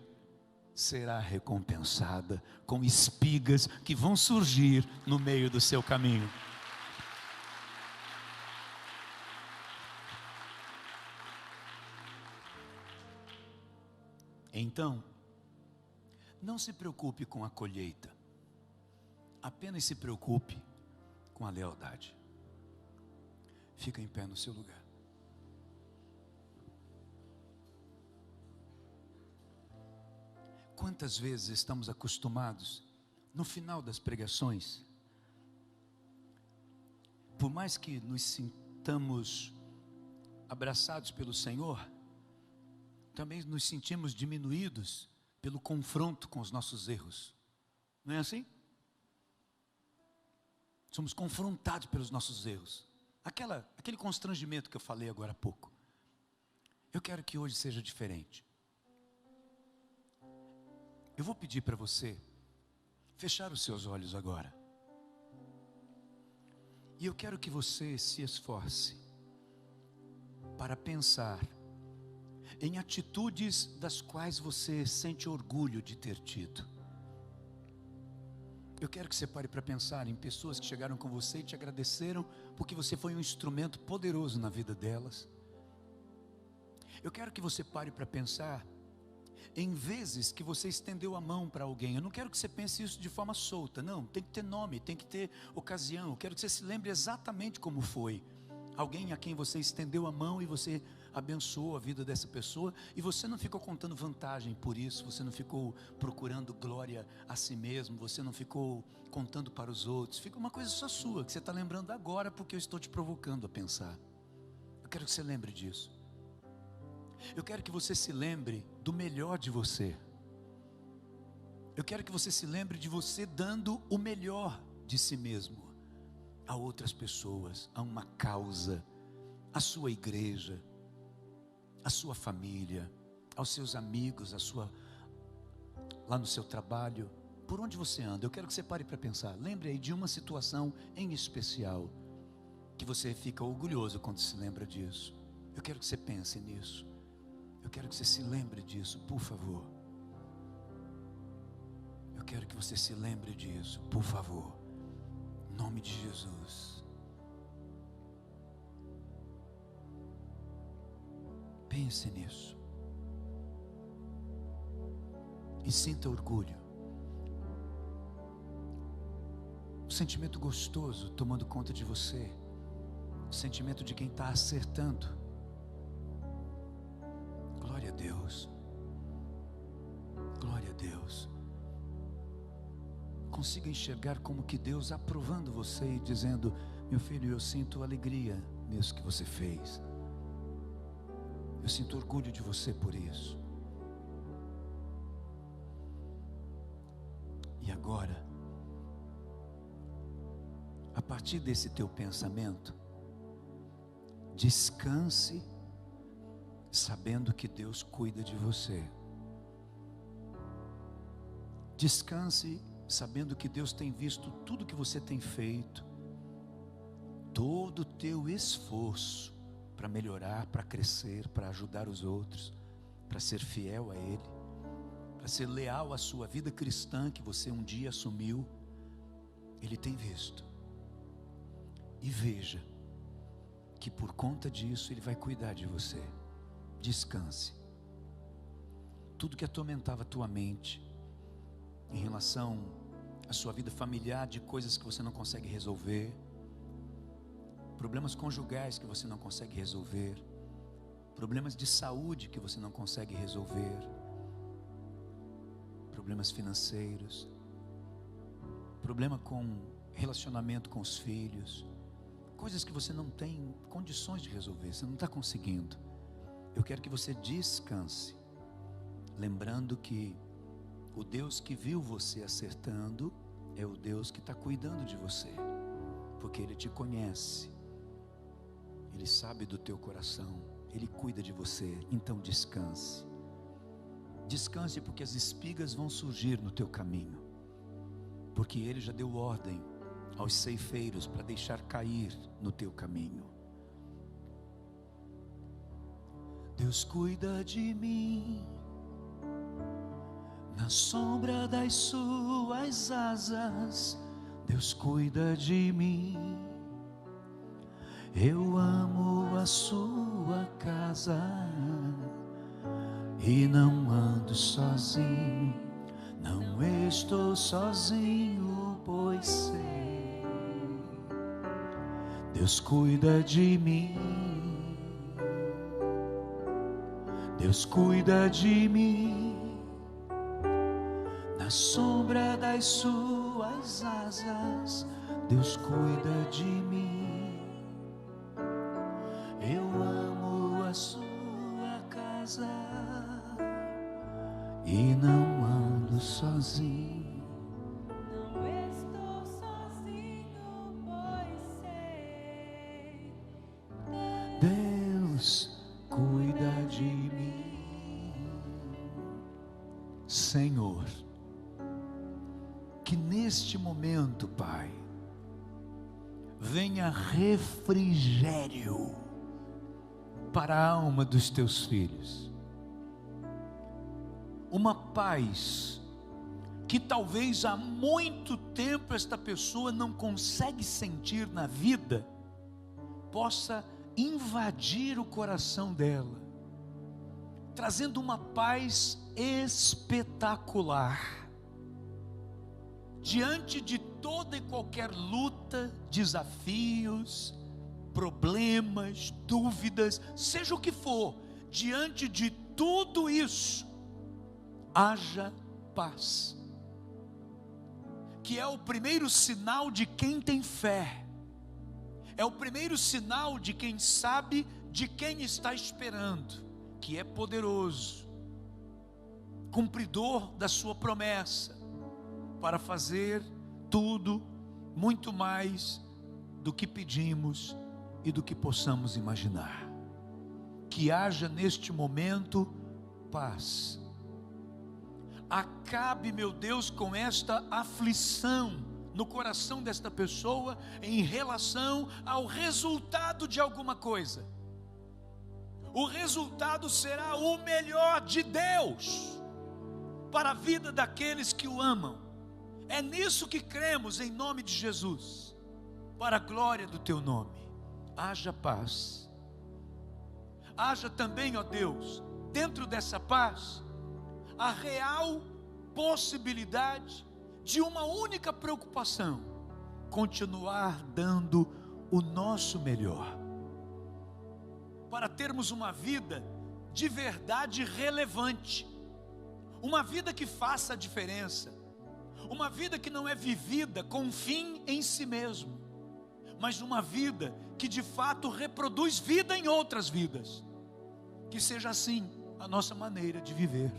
será recompensada com espigas que vão surgir no meio do seu caminho. Então, não se preocupe com a colheita, apenas se preocupe com a lealdade. Fica em pé no seu lugar. Quantas vezes estamos acostumados, no final das pregações, por mais que nos sintamos abraçados pelo Senhor, também nos sentimos diminuídos pelo confronto com os nossos erros. Não é assim? Somos confrontados pelos nossos erros. Aquele constrangimento que eu falei agora há pouco. Eu quero que hoje seja diferente. Eu vou pedir para você fechar os seus olhos agora. E eu quero que você se esforce para pensar em atitudes das quais você sente orgulho de ter tido. Eu quero que você pare para pensar em pessoas que chegaram com você e te agradeceram porque você foi um instrumento poderoso na vida delas. Eu quero que você pare para pensar em vezes que você estendeu a mão para alguém. Eu não quero que você pense isso de forma solta, não, tem que ter nome, tem que ter ocasião. Eu quero que você se lembre exatamente como foi. Alguém a quem você estendeu a mão e você abençoou a vida dessa pessoa, e você não ficou contando vantagem por isso, você não ficou procurando glória a si mesmo, você não ficou contando para os outros. Fica uma coisa só sua, que você está lembrando agora porque eu estou te provocando a pensar. Eu quero que você lembre disso. Eu quero que você se lembre do melhor de você. Eu quero que você se lembre de você dando o melhor de si mesmo a outras pessoas, a uma causa, à sua igreja, à sua família, aos seus amigos, lá no seu trabalho, por onde você anda. Eu quero que você pare para pensar. Lembre aí de uma situação em especial que você fica orgulhoso quando se lembra disso. Eu quero que você pense nisso. Eu quero que você se lembre disso, por favor. Eu quero que você se lembre disso, por favor. Em nome de Jesus. Pense nisso. E sinta orgulho. O sentimento gostoso tomando conta de você. O sentimento de quem está acertando. Glória a Deus. Glória a Deus. Consiga enxergar como que Deus aprovando você e dizendo: meu filho, eu sinto alegria nisso que você fez. Eu sinto orgulho de você por isso. E agora, a partir desse teu pensamento, descanse sabendo que Deus cuida de você. Descanse sabendo que Deus tem visto tudo que você tem feito, todo o teu esforço para melhorar, para crescer, para ajudar os outros, para ser fiel a Ele, para ser leal à sua vida cristã que você um dia assumiu. Ele tem visto. E veja que por conta disso Ele vai cuidar de você. Descanse. Tudo que atormentava a tua mente em relação à sua vida familiar, de coisas que você não consegue resolver, problemas conjugais que você não consegue resolver, problemas de saúde que você não consegue resolver, problemas financeiros, problema com relacionamento com os filhos, coisas que você não tem condições de resolver, você não está conseguindo. Eu quero que você descanse, lembrando que o Deus que viu você acertando é o Deus que está cuidando de você, porque Ele te conhece, Ele sabe do teu coração, Ele cuida de você. Então descanse. Descanse, porque as espigas vão surgir no teu caminho, porque Ele já deu ordem aos ceifeiros para deixar cair no teu caminho. Deus cuida de mim, na sombra das suas asas, Deus cuida de mim. Eu amo a sua casa e não ando sozinho, não estou sozinho, pois sei, Deus cuida de mim. Deus cuida de mim, na sombra das suas asas, Deus cuida de mim. Eu amo a sua casa e não ando sozinho. Não estou sozinho, pois sei, Deus cuida de Senhor, que neste momento, Pai, venha refrigério para a alma dos teus filhos, uma paz que talvez há muito tempo esta pessoa não consegue sentir na vida, possa invadir o coração dela, trazendo uma paz espetacular, diante de toda e qualquer luta, desafios, problemas, dúvidas, seja o que for, diante de tudo isso, haja paz, que é o primeiro sinal de quem tem fé, é o primeiro sinal de quem sabe de quem está esperando, que é poderoso, cumpridor da sua promessa, para fazer tudo, muito mais do que pedimos e do que possamos imaginar. Que haja neste momento paz. Acabe, meu Deus, com esta aflição no coração desta pessoa em relação ao resultado de alguma coisa. O resultado será o melhor de Deus para a vida daqueles que o amam. É nisso que cremos, em nome de Jesus, para a glória do teu nome. Haja paz. Haja também, ó Deus, dentro dessa paz, a real possibilidade de uma única preocupação: continuar dando o nosso melhor, para termos uma vida de verdade relevante, uma vida que faça a diferença, uma vida que não é vivida com um fim em si mesmo, mas uma vida que de fato reproduz vida em outras vidas. Que seja assim a nossa maneira de viver,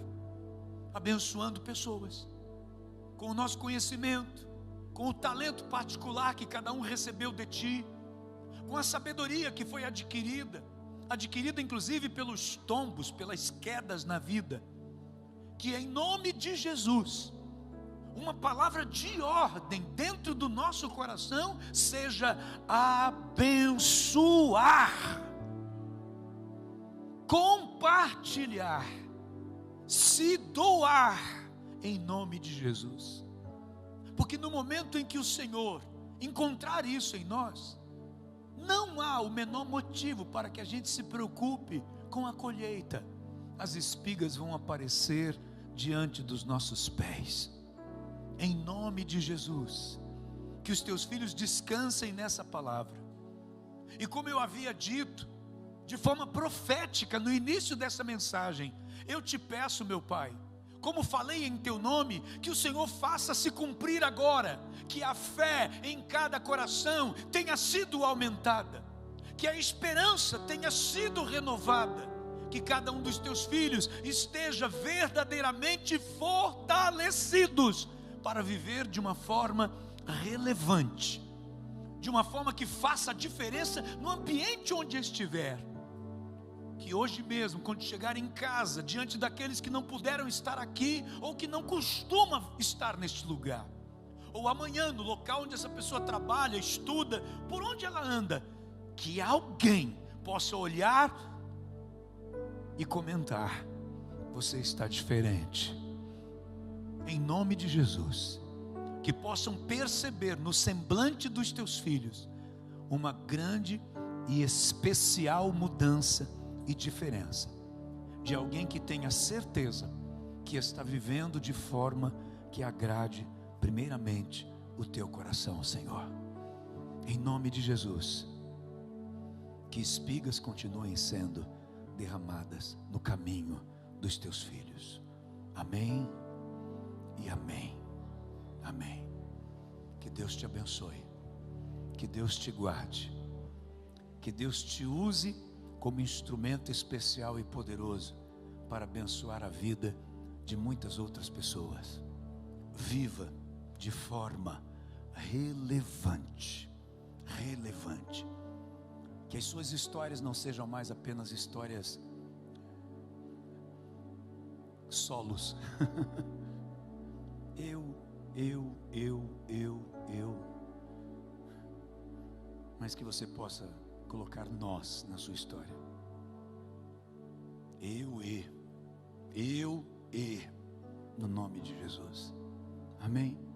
abençoando pessoas, com o nosso conhecimento, com o talento particular que cada um recebeu de Ti, com a sabedoria que foi adquirida inclusive pelos tombos, pelas quedas na vida. Que em nome de Jesus, uma palavra de ordem dentro do nosso coração seja abençoar, compartilhar, se doar em nome de Jesus. Porque no momento em que o Senhor encontrar isso em nós, não há o menor motivo para que a gente se preocupe com a colheita. As espigas vão aparecer diante dos nossos pés. Em nome de Jesus, que os teus filhos descansem nessa palavra. E como eu havia dito, de forma profética no início dessa mensagem, eu te peço, meu Pai, como falei em teu nome, que o Senhor faça se cumprir agora, que a fé em cada coração tenha sido aumentada, que a esperança tenha sido renovada, que cada um dos teus filhos esteja verdadeiramente fortalecidos para viver de uma forma relevante, de uma forma que faça a diferença no ambiente onde estiver. Que hoje mesmo, quando chegar em casa, diante daqueles que não puderam estar aqui, ou que não costumam estar neste lugar, ou amanhã no local onde essa pessoa trabalha, estuda, por onde ela anda, que alguém possa olhar e comentar: você está diferente. Em nome de Jesus, que possam perceber no semblante dos teus filhos uma grande e especial mudança e diferença, de alguém que tenha certeza que está vivendo de forma que agrade primeiramente o teu coração, Senhor. Em nome de Jesus, que espigas continuem sendo derramadas no caminho dos teus filhos. Amém e amém. Amém. Que Deus te abençoe, que Deus te guarde, que Deus te use como instrumento especial e poderoso para abençoar a vida de muitas outras pessoas. Viva de forma relevante, que as suas histórias não sejam mais apenas histórias solos. eu. Mas que você possa colocar nós na sua história. Eu, no nome de Jesus. Amém.